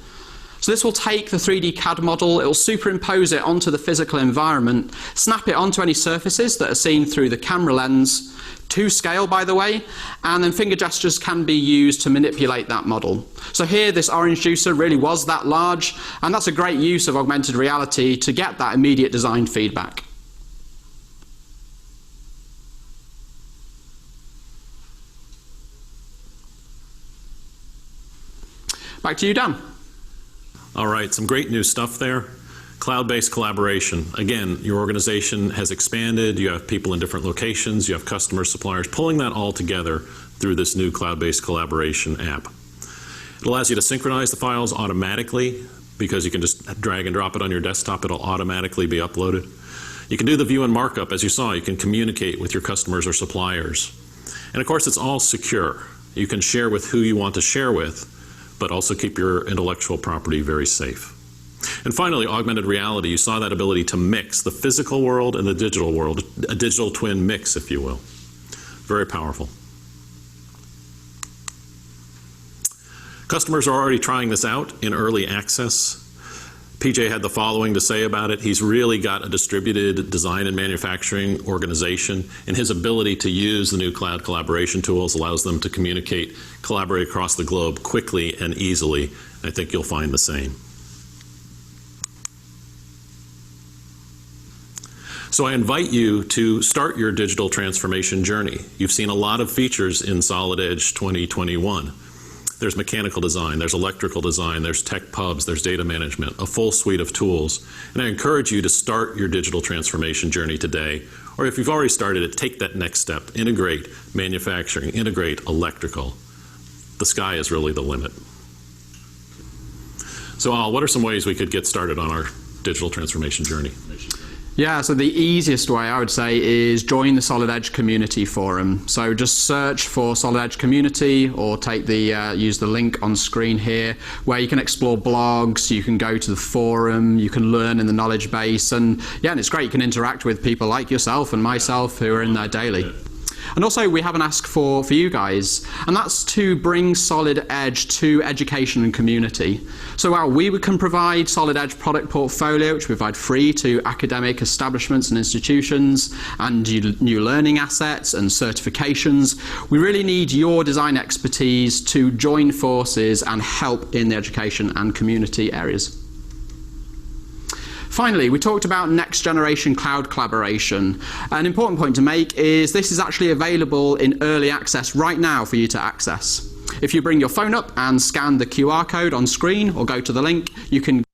So this will take the 3D CAD model, it will superimpose it onto the physical environment, snap it onto any surfaces that are seen through the camera lens, to scale by the way, and then finger gestures can be used to manipulate that model. So here this orange juicer really was that large, and that's a great use of augmented reality to get that immediate design feedback. Back to you, Dan. All right, some great new stuff there. Cloud-based collaboration. Again, your organization has expanded. You have people in different locations. You have customers, suppliers, pulling that all together through this new cloud-based collaboration app. It allows you to synchronize the files automatically because you can just drag and drop it on your desktop. It'll automatically be uploaded. You can do the view and markup. As you saw, you can communicate with your customers or suppliers. And of course, it's all secure. You can share with who you want to share with, but also keep your intellectual property very safe. And finally, augmented reality. You saw that ability to mix the physical world and the digital world, a digital twin mix, if you will. Very powerful. Customers are already trying this out in early access. PJ had the following to say about it. He's really got a distributed design and manufacturing organization, and his ability to use the new cloud collaboration tools allows them to communicate, collaborate across the globe quickly and easily. I think you'll find the same. So I invite you to start your digital transformation journey. You've seen a lot of features in Solid Edge 2021. There's mechanical design, there's electrical design, there's tech pubs, there's data management, a full suite of tools. And I encourage you to start your digital transformation journey today. Or if you've already started it, take that next step. Integrate manufacturing, integrate electrical. The sky is really the limit. So Al, what are some ways we could get started on our digital transformation journey? Yeah, so the easiest way I would say is join the Solid Edge Community Forum. So just search for Solid Edge Community or take the use the link on screen here where you can explore blogs, you can go to the forum, you can learn in the knowledge base, and yeah, and it's great. You can interact with people like yourself and myself who are in there daily. And also we have an ask for you guys, and that's to bring Solid Edge to education and community. So while we can provide Solid Edge product portfolio, which we provide free to academic establishments and institutions, and new learning assets and certifications, we really need your design expertise to join forces and help in the education and community areas. Finally, we talked about next generation cloud collaboration. An important point to make is this is actually available in early access right now for you to access. If you bring your phone up and scan the QR code on screen or go to the link, you can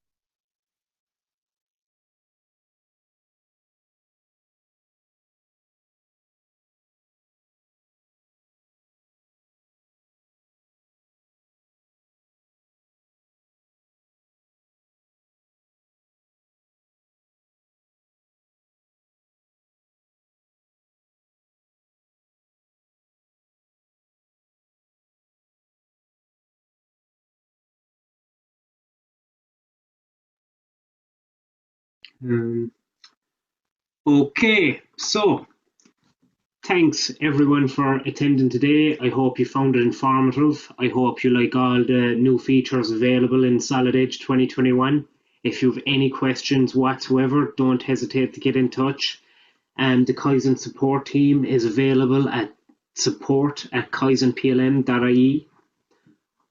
Okay, so thanks everyone for attending today. I hope you found it informative. I hope you like all the new features available in Solid Edge 2021. If you have any questions whatsoever, don't hesitate to get in touch. And the Kaizen support team is available at support@kaizenplm.ie,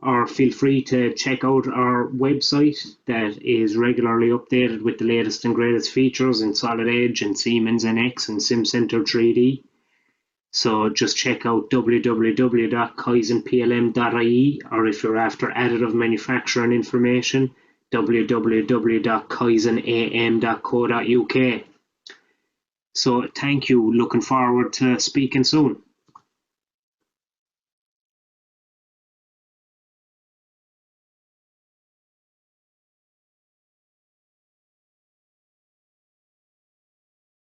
or feel free to check out our website that is regularly updated with the latest and greatest features in Solid Edge and Siemens NX and SimCenter 3D. So just check out www.kaizenplm.ie, or if you're after additive manufacturing information, www.kaizenam.co.uk. So thank you. Looking forward to speaking soon.